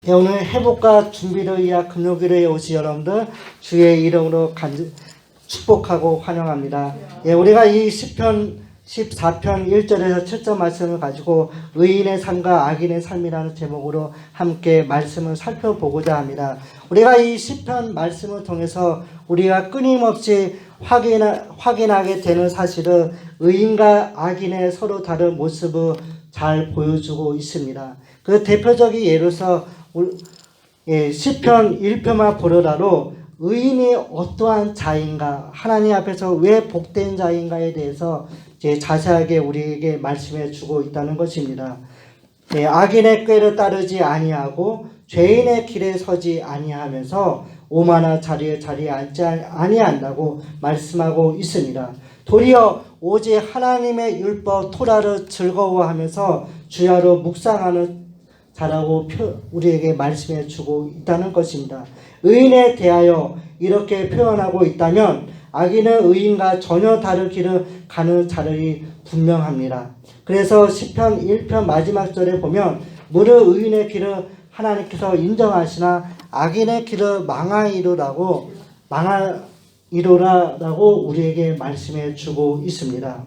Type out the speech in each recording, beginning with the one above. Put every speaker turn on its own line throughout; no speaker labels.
오늘 회복과 준비를 위한 금요일에 오신 여러분들 주의 이름으로 축복하고 환영합니다. 우리가 이 시편 14편 1절에서 7절 말씀을 가지고 의인의 삶과 악인의 삶이라는 제목으로 함께 말씀을 살펴보고자 합니다. 우리가 이 시편 말씀을 통해서 우리가 끊임없이 확인하게 되는 사실은 의인과 악인의 서로 다른 모습을 잘 보여주고 있습니다. 그 대표적인 예로서 시편 1편만 보더라도 의인이 어떠한 자인가, 하나님 앞에서 왜 복된 자인가에 대해서 자세하게 우리에게 말씀해 주고 있다는 것입니다. 악인의 꾀를 따르지 아니하고 죄인의 길에 서지 아니하면서 오만한 자리에 앉지 아니한다고 말씀하고 있습니다. 도리어 오직 하나님의 율법 토라를 즐거워하면서 주야로 묵상하는 자라고 우리에게 말씀해 주고 있다는 것입니다. 의인에 대하여 이렇게 표현하고 있다면 악인은 의인과 전혀 다른 길을 가는 자들이 분명합니다. 그래서 시편 1편 마지막 절에 보면 무릇 의인의 길을 하나님께서 인정하시나 악인의 길을 망하이로라고 우리에게 말씀해 주고 있습니다.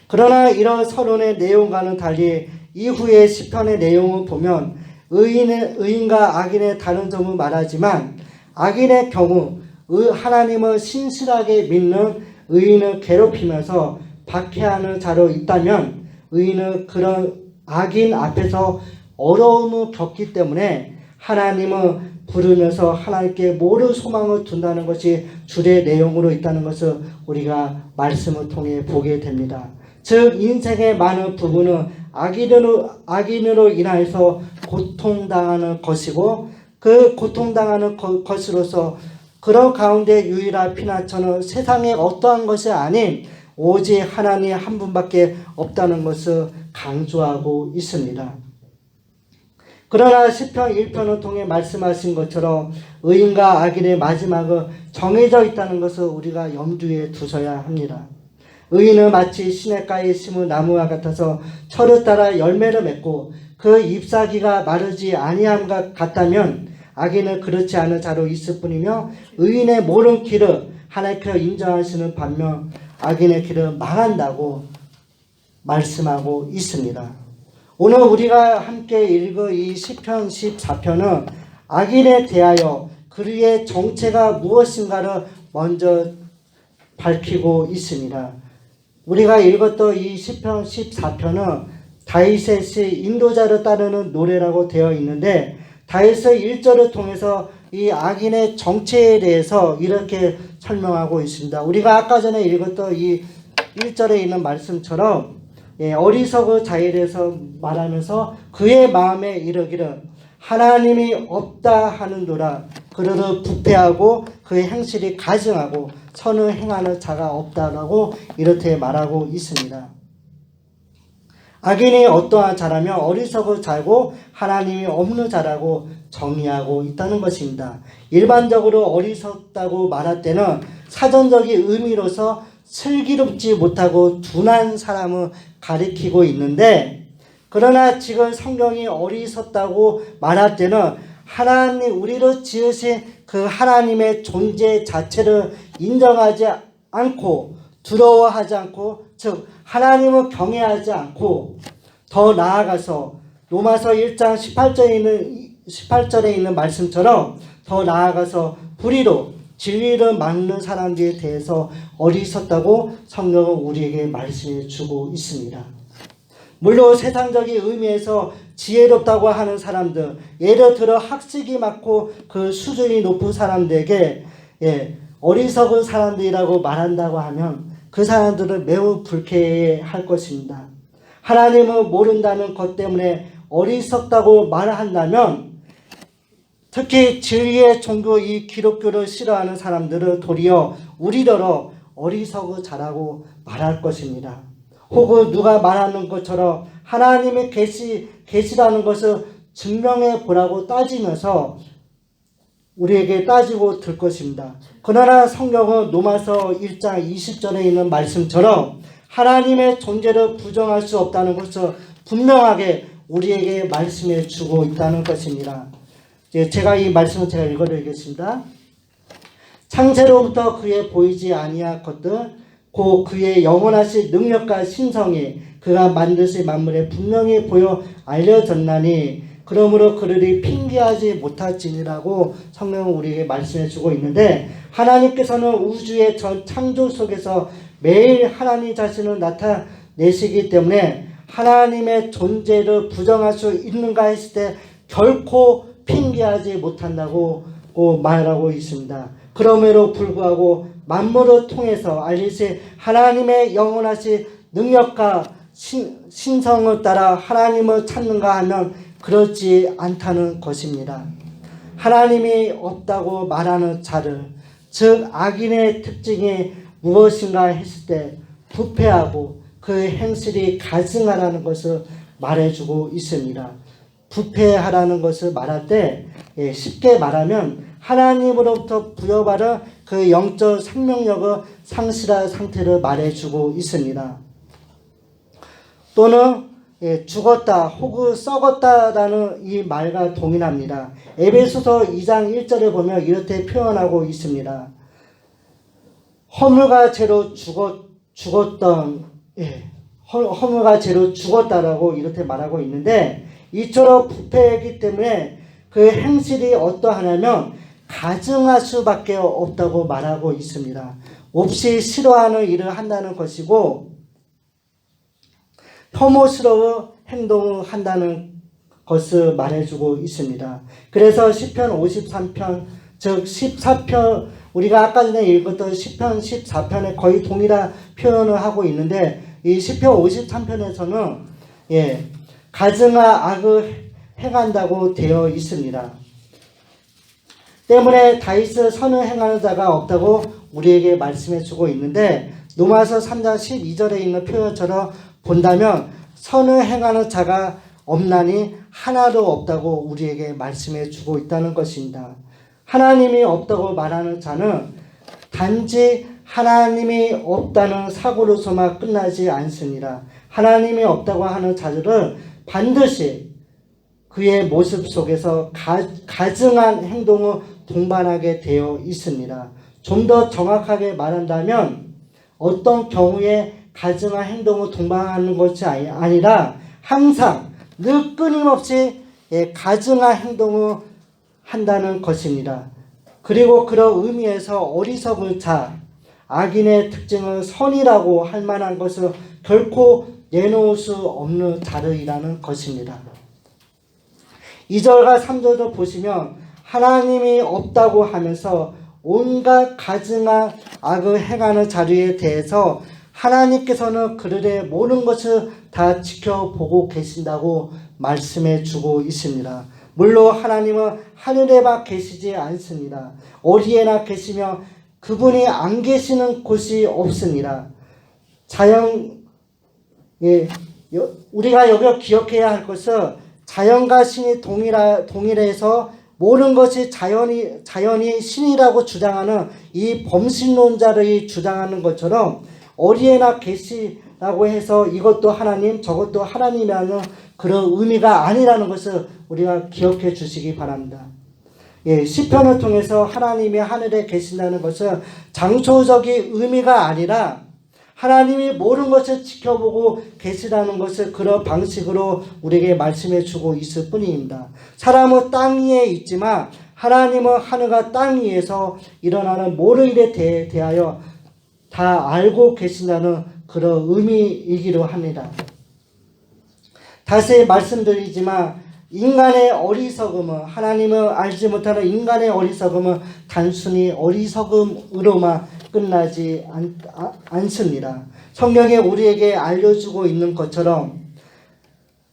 그러나 이런 서론의 내용과는 달리 이후의 시편의 내용을 보면 의인과 악인의 다른 점을 말하지만 악인의 경우 하나님을 신실하게 믿는 의인을 괴롭히면서 박해하는 자로 있다면 의인은 그런 악인 앞에서 어려움을 겪기 때문에 하나님을 부르면서 하나님께 모든 소망을 둔다는 것이 주의 내용으로 있다는 것을 우리가 말씀을 통해 보게 됩니다. 즉 인생의 많은 부분은 악인으로 인하여서 고통당하는 것이고 그 고통당하는 것으로서 그런 가운데 유일한 피난처는 세상에 어떠한 것이 아닌 오직 하나님 한 분밖에 없다는 것을 강조하고 있습니다. 그러나 시편 1편을 통해 말씀하신 것처럼 의인과 악인의 마지막은 정해져 있다는 것을 우리가 염두에 두셔야 합니다. 의인은 마치 시냇가에 심은 나무와 같아서 철을 따라 열매를 맺고 그 잎사귀가 마르지 아니함과 같다면 악인은 그렇지 않은 자로 있을 뿐이며 의인의 모든 길을 하나님께서 인정하시는 반면 악인의 길은 망한다고 말씀하고 있습니다. 오늘 우리가 함께 읽을 이 시편 14편은 악인에 대하여 그의 정체가 무엇인가를 먼저 밝히고 있습니다. 우리가 읽었던 이 시편 14편은 다윗의 시 인도자를 따르는 노래라고 되어 있는데 다윗의 1절을 통해서 이 악인의 정체에 대해서 이렇게 설명하고 있습니다. 우리가 아까 전에 읽었던 이 1절에 있는 말씀처럼 어리석은 자에 대해서 말하면서 그의 마음에 이르기를 하나님이 없다 하는도라 그를 부패하고 그의 행실이 가증하고 선을 행하는 자가 없다라고 이렇게 말하고 있습니다. 악인이 어떠한 자라면 어리석은 자고 하나님이 없는 자라고 정의하고 있다는 것입니다. 일반적으로 어리석다고 말할 때는 사전적인 의미로서 슬기롭지 못하고 둔한 사람을 가리키고 있는데 그러나 지금 성경이 어리석다고 말할 때는 하나님 우리를 지으신 그 하나님의 존재 자체를 인정하지 않고 두려워하지 않고 즉 하나님을 경외하지 않고 더 나아가서 로마서 1장 18절에 있는 말씀처럼 더 나아가서 불의로 진리를 막는 사람들에 대해서 어리석다고 성경은 우리에게 말씀해 주고 있습니다. 물론 세상적인 의미에서 지혜롭다고 하는 사람들, 예를 들어 학식이 많고 그 수준이 높은 사람들에게 어리석은 사람들이라고 말한다고 하면 그 사람들은 매우 불쾌해할 것입니다. 하나님을 모른다는 것 때문에 어리석다고 말한다면 특히 진리의 종교 이 기독교를 싫어하는 사람들은 도리어 우리더러 어리석은 자라고 말할 것입니다. 혹은 누가 말하는 것처럼 하나님의 계시라는 것을 증명해 보라고 따지면서 우리에게 따지고 들 것입니다. 그러나 성경은 로마서 1장 20절에 있는 말씀처럼 하나님의 존재를 부정할 수 없다는 것을 분명하게 우리에게 말씀해 주고 있다는 것입니다. 제가 이 말씀을 제가 읽어드리겠습니다. 창세로부터 그의 보이지 아니한 것들 곧 그의 영원하신 능력과 신성이 그가 만드신 만물에 분명히 보여 알려졌나니 그러므로 그들이 핑계하지 못할지니라고 성령은 우리에게 말씀해 주고 있는데, 하나님께서는 우주의 전 창조 속에서 매일 하나님 자신을 나타내시기 때문에 하나님의 존재를 부정할 수 있는가 했을 때 결코 핑계하지 못한다고 말하고 있습니다. 그럼에도 불구하고 만물을 통해서 알리신 하나님의 영원하신 능력과 신성을 따라 하나님을 찾는가 하면 그렇지 않다는 것입니다. 하나님이 없다고 말하는 자를, 즉 악인의 특징이 무엇인가 했을 때 부패하고 그 행실이 가증하라는 것을 말해주고 있습니다. 부패하라는 것을 말할 때 쉽게 말하면 하나님으로부터 부여받은 그 영적 생명력을 상실한 상태를 말해주고 있습니다. 또는 죽었다 혹은 썩었다라는 이 말과 동일합니다. 에베소서 2장 1절에 보면 이렇게 표현하고 있습니다. 허물과 죄로 허물과 죄로 죽었다라고 이렇게 말하고 있는데, 이처럼 부패했기 때문에 그 행실이 어떠하냐면 가증할 수밖에 없다고 말하고 있습니다. 몹시 싫어하는 일을 한다는 것이고 혐오스러운 행동을 한다는 것을 말해주고 있습니다. 그래서 시편 53편 즉 14편, 우리가 아까 전에 읽었던 시편 14편에 거의 동일한 표현을 하고 있는데, 이 시편 53편에서는 가증한 악을 행한다고 되어 있습니다. 때문에 다윗은 선을 행하는 자가 없다고 우리에게 말씀해 주고 있는데, 로마서 3장 12절에 있는 표현처럼 본다면 선을 행하는 자가 없나니 하나도 없다고 우리에게 말씀해 주고 있다는 것입니다. 하나님이 없다고 말하는 자는 단지 하나님이 없다는 사고로서만 끝나지 않습니다. 하나님이 없다고 하는 자들은 반드시 그의 모습 속에서 가증한 행동을 동반하게 되어 있습니다. 좀 더 정확하게 말한다면 어떤 경우에 가증한 행동을 동반하는 것이 아니라 항상 늘 끊임없이 가증한 행동을 한다는 것입니다. 그리고 그런 의미에서 어리석은 자, 악인의 특징을 선이라고 할 만한 것을 결코 내놓을 수 없는 자들이라는 것입니다. 2절과 3절도 보시면 하나님이 없다고 하면서 온갖 가증한 악을 행하는 자들에 대해서 하나님께서는 그들의 모든 것을 다 지켜보고 계신다고 말씀해 주고 있습니다. 물론 하나님은 하늘에만 계시지 않습니다. 어디에나 계시며 그분이 안 계시는 곳이 없습니다. 우리가 여기 기억해야 할 것은 자연과 신이 동일해서 모든 것이 자연이 신이라고 주장하는 이 범신론자들이 주장하는 것처럼 어디에나 계시라고 해서 이것도 하나님 저것도 하나님이라는 그런 의미가 아니라는 것을 우리가 기억해 주시기 바랍니다. 시편을 통해서 하나님이 하늘에 계신다는 것은 장소적인 의미가 아니라 하나님이 모든 것을 지켜보고 계시다는 것을 그런 방식으로 우리에게 말씀해 주고 있을 뿐입니다. 사람은 땅 위에 있지만 하나님은 하늘과 땅 위에서 일어나는 모든 일에 대하여 다 알고 계신다는 그런 의미이기도 합니다. 다시 말씀드리지만 인간의 어리석음은, 하나님을 알지 못하는 인간의 어리석음은 단순히 어리석음으로만 끝나지 않습니다. 성경에 우리에게 알려주고 있는 것처럼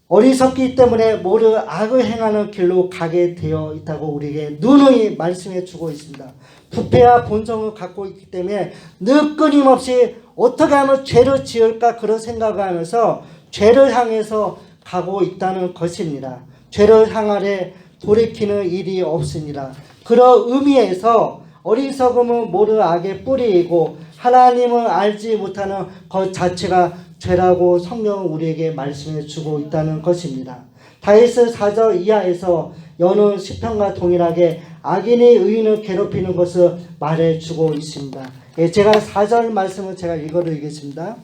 어리석기 때문에 모두 악을 행하는 길로 가게 되어 있다고 우리에게 누누이 말씀해 주고 있습니다. 부패와 본성을 갖고 있기 때문에 늘 끊임없이 어떻게 하면 죄를 지을까 그런 생각을 하면서 죄를 향해서 가고 있다는 것입니다. 죄를 향하되 돌이키는 일이 없습니다. 그런 의미에서 어리석음은 모두 악의 뿌리이고 하나님을 알지 못하는 것 자체가 죄라고 성경은 우리에게 말씀해 주고 있다는 것입니다. 다윗은 4절 이하에서 여느 시편과 동일하게 악인이 의인을 괴롭히는 것을 말해주고 있습니다. 예, 제가 4절 말씀을 제가 읽어드리겠습니다.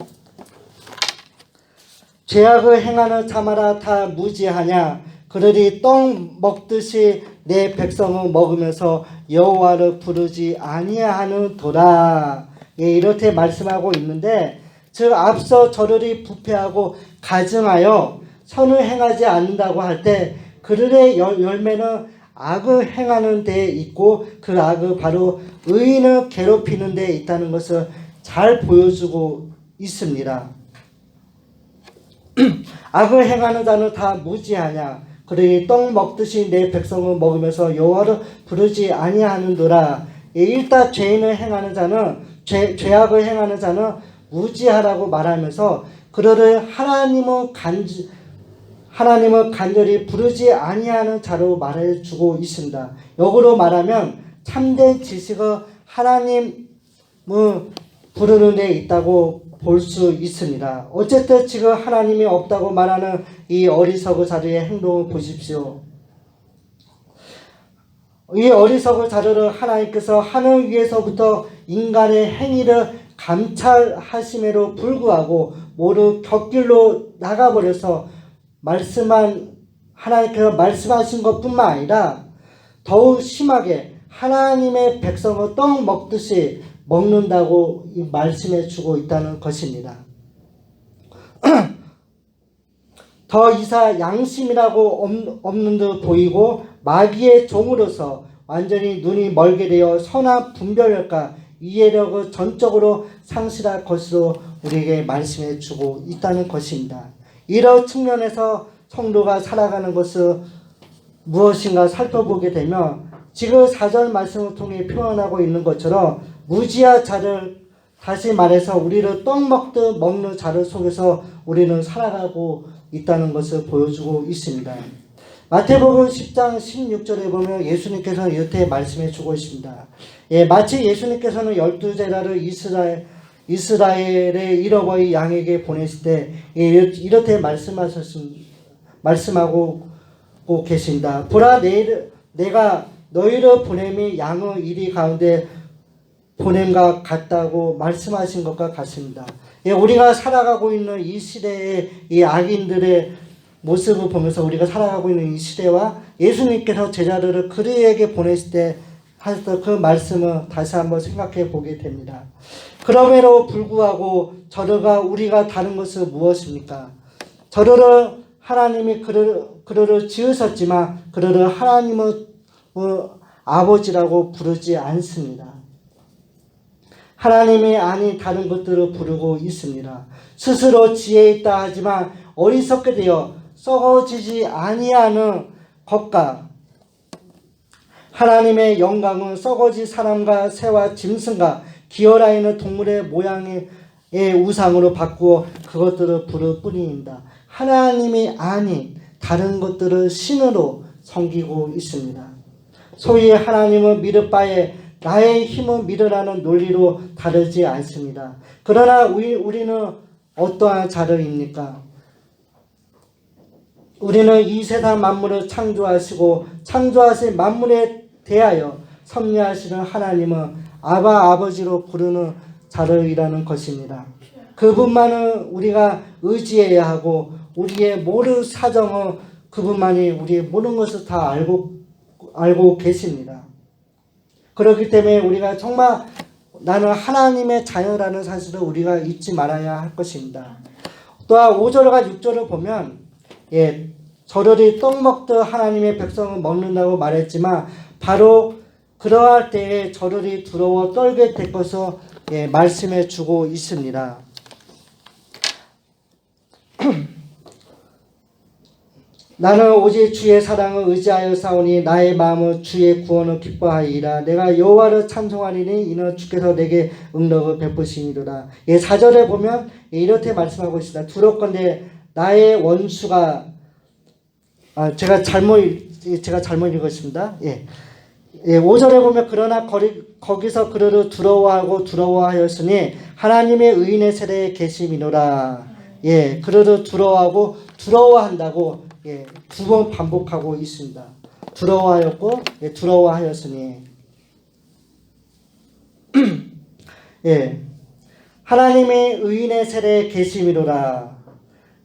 죄악을 행하는 자마다 다 무지하냐? 그들이 떡 먹듯이 내 백성을 먹으면서 여호와를 부르지 아니하는도다. 예, 이렇게 말씀하고 있는데, 즉 앞서 저들이 부패하고 가증하여 선을 행하지 않는다고 할 때 그들의 열매는 악을 행하는 데 있고, 그 악은 바로 의인을 괴롭히는 데 있다는 것을 잘 보여주고 있습니다. 악을 행하는 자는 다 무지하냐? 그들이 떡 먹듯이 내 백성을 먹으면서 여호와를 부르지 아니하는도다. 일단 죄인을 행하는 자는 죄악을 행하는 자는 무지하라고 말하면서 그들을 하나님을 간절히 부르지 아니하는 자로 말해주고 있습니다. 역으로 말하면 참된 지식은 하나님을 부르는 데 있다고 볼 수 있습니다. 어쨌든 지금 하나님이 없다고 말하는 이 어리석은 자들의 행동을 보십시오. 이 어리석은 자들은 하나님께서 하늘 위에서부터 인간의 행위를 감찰하심에도 불구하고 모두 곁길로 나가버려서 하나님께서 말씀하신 것뿐만 아니라 더욱 심하게 하나님의 백성을 떡 먹듯이 먹는다고 말씀해 주고 있다는 것입니다. 더 이상 양심이라고 없는 듯 보이고 마귀의 종으로서 완전히 눈이 멀게 되어 선한 분별력과 이해력을 전적으로 상실할 것으로 우리에게 말씀해 주고 있다는 것입니다. 이런 측면에서 성도가 살아가는 것은 무엇인가 살펴보게 되면 지금 4절 말씀을 통해 표현하고 있는 것처럼 무지한 자를, 다시 말해서 우리를 떡 먹듯 먹는 자를 속에서 우리는 살아가고 있다는 것을 보여주고 있습니다. 마태복음 10장 16절에 보면 예수님께서 이렇게 말씀해 주고 있습니다. 예, 마치 예수님께서는 12제자를 이스라엘의 잃어버린 양에게 보내실 때 이렇게 말씀하고 계신다. 보라, 내가 너희를 보냄이 양의 이리 가운데 보냄과 같다고 말씀하신 것과 같습니다. 예, 우리가 살아가고 있는 이 시대의 이 악인들의 모습을 보면서 우리가 살아가고 있는 이 시대와 예수님께서 제자들을 그들에게 보내실 때 하셨던 그 말씀을 다시 한번 생각해 보게 됩니다. 그럼에도 불구하고 우리가 다른 것은 무엇입니까? 저들은 하나님이 그들을 지으셨지만 그들을 하나님의 아버지라고 부르지 않습니다. 하나님이 아닌 다른 것들을 부르고 있습니다. 스스로 지혜 있다 하지만 어리석게 되어 썩어지지 아니하는 것과 하나님의 영광은 썩어진 사람과 새와 짐승과 기어라 있는 동물의 모양의 우상으로 바꾸어 그것들을 부를 뿐입니다. 하나님이 아닌 다른 것들을 신으로 섬기고 있습니다. 소위 하나님을 믿을 바에 나의 힘을 믿으라는 논리로 다르지 않습니다. 그러나 우리는 어떠한 자들입니까? 우리는 이 세상 만물을 창조하시고 창조하신 만물에 대하여 섭리하시는 하나님은 아버지로 부르는 자들이라는 것입니다. 그분만은 우리가 의지해야 하고 우리의 모든 사정은 그분만이 우리의 모든 것을 다 알고 계십니다. 그렇기 때문에 우리가 정말 나는 하나님의 자녀라는 사실을 우리가 잊지 말아야 할 것입니다. 또한 5절과 6절을 보면 저들이 떡 먹듯 하나님의 백성을 먹는다고 말했지만 바로 그러할 때에 저들이 두려워 떨게 될 것을 말씀해 주고 있습니다. 나는 오직 주의 사랑을 의지하여 싸우니 나의 마음은 주의 구원을 기뻐하리라. 내가 여호와를 찬송하리니 이는 주께서 내게 응답을 베푸시니로다. 4절에 보면 이렇게 말씀하고 있습니다. 두렵건대 나의 원수가 제가 잘못 읽었습니다. 5절에 보면 그러나 거기서 그를 두려워하였으니 하나님의 의인의 세대에 계심이노라. 그를 두려워하고 두려워한다고 두 번 반복하고 있습니다. 두려워하였고 두려워하였으니 하나님의 의인의 세례에 계심이로라.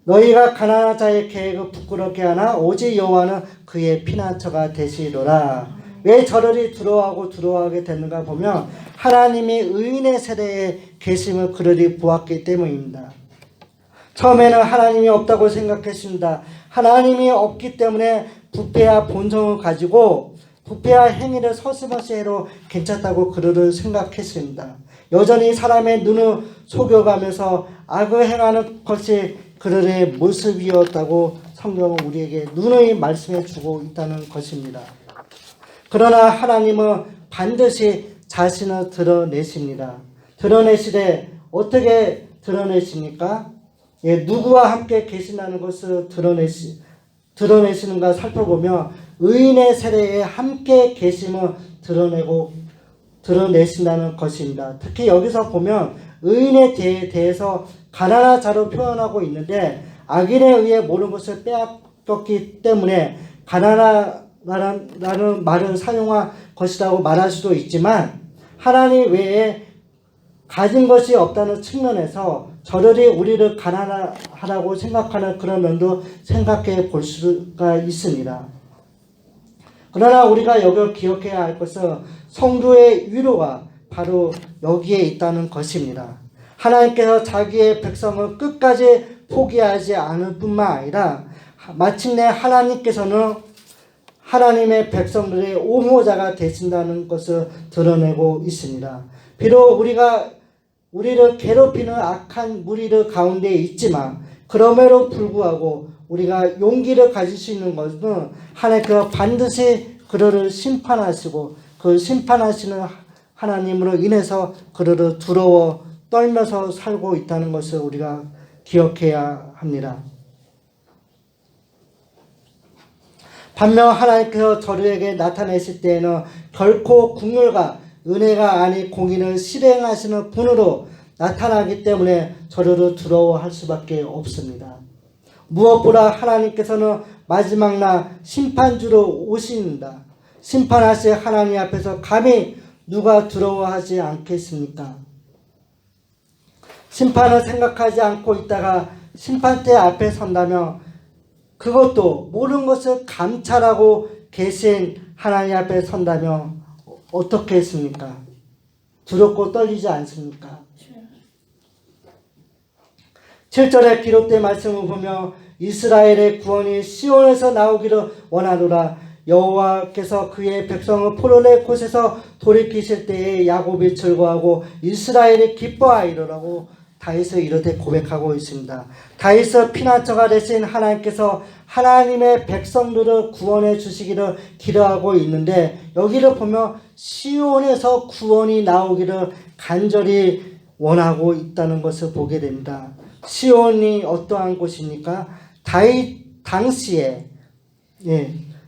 너희가 가난한 자의 계획을 부끄럽게 하나 오직 여호와는 그의 피난처가 되시리로라. 왜 저들이 두려워하게 됐는가 보면 하나님의 의인의 세례에 계심을 그들이 보았기 때문입니다. 처음에는 하나님이 없다고 생각했습니다. 하나님이 없기 때문에 부패와 본성을 가지고 부패와 행위를 서슴없이 해도 괜찮다고 그들은 생각했습니다. 여전히 사람의 눈을 속여가면서 악을 행하는 것이 그들의 모습이었다고 성경은 우리에게 누누이 말씀해 주고 있다는 것입니다. 그러나 하나님은 반드시 자신을 드러내십니다. 드러내시되 어떻게 드러내십니까? 누구와 함께 계신다는 것을 드러내시는가 살펴보면 의인의 세례에 함께 계심을 드러내신다는 것입니다. 특히 여기서 보면 의인에 대해서 가난한 자로 표현하고 있는데 악인에 의해 모든 것을 빼앗겼기 때문에 가난하다는 말을 사용한 것이라고 말할 수도 있지만 하나님 외에 가진 것이 없다는 측면에서 저들이 우리를 가난하다고 생각하는 그런 면도 생각해 볼 수가 있습니다. 그러나 우리가 여기서 기억해야 할 것은 성도의 위로가 바로 여기에 있다는 것입니다. 하나님께서 자기의 백성을 끝까지 포기하지 않을 뿐만 아니라 마침내 하나님께서는 하나님의 백성들의 옹호자가 되신다는 것을 드러내고 있습니다. 비록 우리를 괴롭히는 악한 무리들 가운데 있지만 그럼에도 불구하고 우리가 용기를 가질 수 있는 것은 하나님께서 반드시 그들을 심판하시고 그 심판하시는 하나님으로 인해서 그들을 두려워 떨면서 살고 있다는 것을 우리가 기억해야 합니다. 반면 하나님께서 저들에게 나타내실 때에는 결코 국률과 은혜가 아닌 공의를 실행하시는 분으로 나타나기 때문에 저들을 두려워할 수밖에 없습니다. 무엇보다 하나님께서는 마지막 날 심판주로 오십니다. 심판하실 하나님 앞에서 감히 누가 두려워하지 않겠습니까? 심판을 생각하지 않고 있다가 심판대 앞에 선다면 그것도 모든 것을 감찰하고 계신 하나님 앞에 선다면 어떻게 했습니까? 두렵고 떨리지 않습니까? 7절에 기록된 말씀을 보며 이스라엘의 구원이 시온에서 나오기를 원하노라. 여호와께서 그의 백성을 포로의 곳에서 돌이키실 때에 야곱이 즐거워하고 이스라엘이 기뻐하리라고 다윗은 이렇게 고백하고 있습니다. 다윗은 피난처가 되신 하나님께서 하나님의 백성들을 구원해 주시기를 기도하고 있는데 여기를 보면 시온에서 구원이 나오기를 간절히 원하고 있다는 것을 보게 됩니다. 시온이 어떠한 곳입니까? 다윗 당시에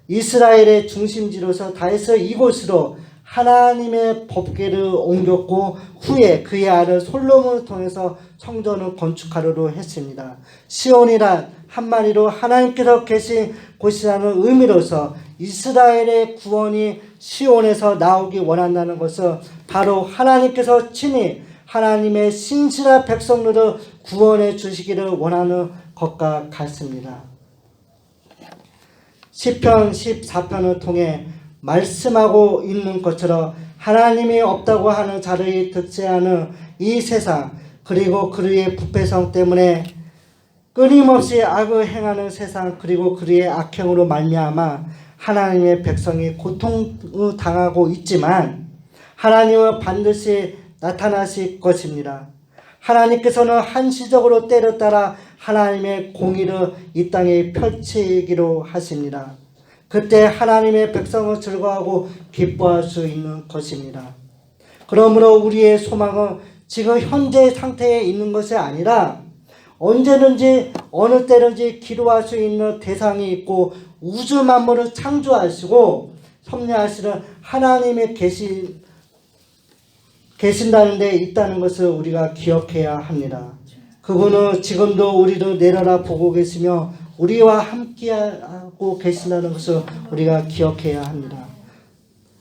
이스라엘의 중심지로서 다윗은 이곳으로 하나님의 법궤를 옮겼고 후에 그의 아들 솔로몬을 통해서 성전을 건축하려고 했습니다. 시온이란 한마디로 하나님께서 계신 곳이라는 의미로서 이스라엘의 구원이 시온에서 나오기 원한다는 것은 바로 하나님께서 친히 하나님의 신실한 백성들을 구원해 주시기를 원하는 것과 같습니다. 시편 14편을 통해 말씀하고 있는 것처럼 하나님이 없다고 하는 자들이 득세하는 이 세상 그리고 그의 부패성 때문에 끊임없이 악을 행하는 세상 그리고 그의 악행으로 말미암아 하나님의 백성이 고통을 당하고 있지만 하나님은 반드시 나타나실 것입니다. 하나님께서는 한시적으로 때를 따라 하나님의 공의를 이 땅에 펼치기로 하십니다. 그때 하나님의 백성을 즐거워하고 기뻐할 수 있는 것입니다. 그러므로 우리의 소망은 지금 현재 상태에 있는 것이 아니라 언제든지 어느 때든지 기도할 수 있는 대상이 있고 우주 만물을 창조하시고 섭리하시는 하나님의 계신다는 데 있다는 것을 우리가 기억해야 합니다. 그분은 지금도 우리를 내려다 보고 계시며 우리와 함께하고 계신다는 것을 우리가 기억해야 합니다.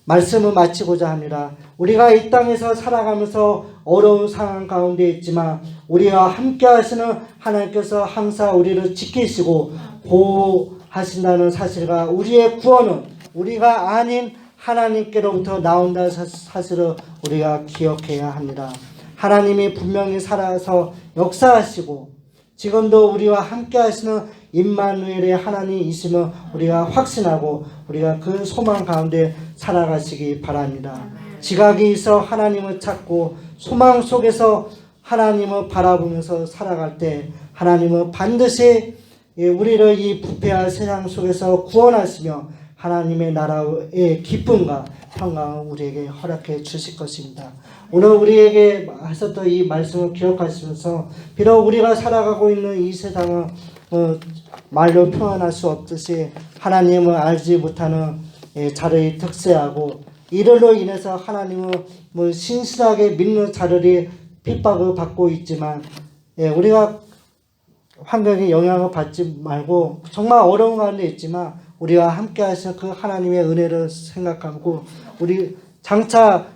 말씀을 마치고자 합니다. 우리가 이 땅에서 살아가면서 어려운 상황 가운데 있지만 우리와 함께 하시는 하나님께서 항상 우리를 지키시고 보호하신다는 사실과 우리의 구원은 우리가 아닌 하나님께로부터 나온다는 사실을 우리가 기억해야 합니다. 하나님이 분명히 살아서 역사하시고 지금도 우리와 함께 하시는 임마누엘의 하나님이심을 우리가 확신하고 우리가 그 소망 가운데 살아가시기 바랍니다. 지각이 있어 하나님을 찾고 소망 속에서 하나님을 바라보면서 살아갈 때 하나님은 반드시 우리를 이 부패한 세상 속에서 구원하시며 하나님의 나라의 기쁨과 평강을 우리에게 허락해 주실 것입니다. 오늘 우리에게 하셨던 이 말씀을 기억하시면서 비록 우리가 살아가고 있는 이 세상은 말로 표현할 수 없듯이 하나님을 알지 못하는 자들이 득세하고 이들로 인해서 하나님을 신실하게 믿는 자들이 핍박을 받고 있지만 우리가 환경에 영향을 받지 말고 정말 어려운 가운데 있지만 우리와 함께 하신 그 하나님의 은혜를 생각하고 우리 장차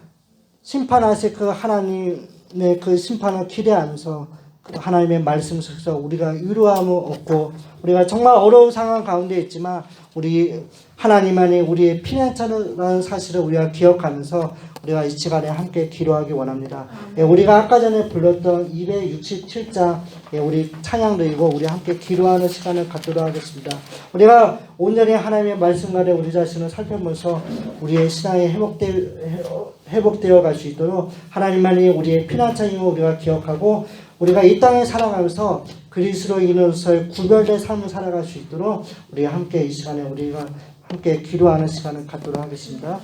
심판하실 그 하나님의 그 심판을 기대하면서 그 하나님의 말씀 속에서 우리가 위로함을 얻고 우리가 정말 어려운 상황 가운데 있지만 우리 하나님만이 우리의 피난처라는 사실을 우리가 기억하면서 우리가 이 시간에 함께 기도하기 원합니다. 우리가 아까 전에 불렀던 267장 우리 찬양 드리고 우리 함께 기도하는 시간을 갖도록 하겠습니다. 우리가 온전히 하나님의 말씀 가운데 우리 자신을 살펴보면서 우리의 신앙이 회복되어 갈 수 있도록 하나님만이 우리의 피난처임을 우리가 기억하고 우리가 이 땅에 살아가면서 그리스도인으로서의 구별된 삶을 살아갈 수 있도록 우리가 함께 이 시간에 우리가 함께 기도하는 시간을 갖도록 하겠습니다.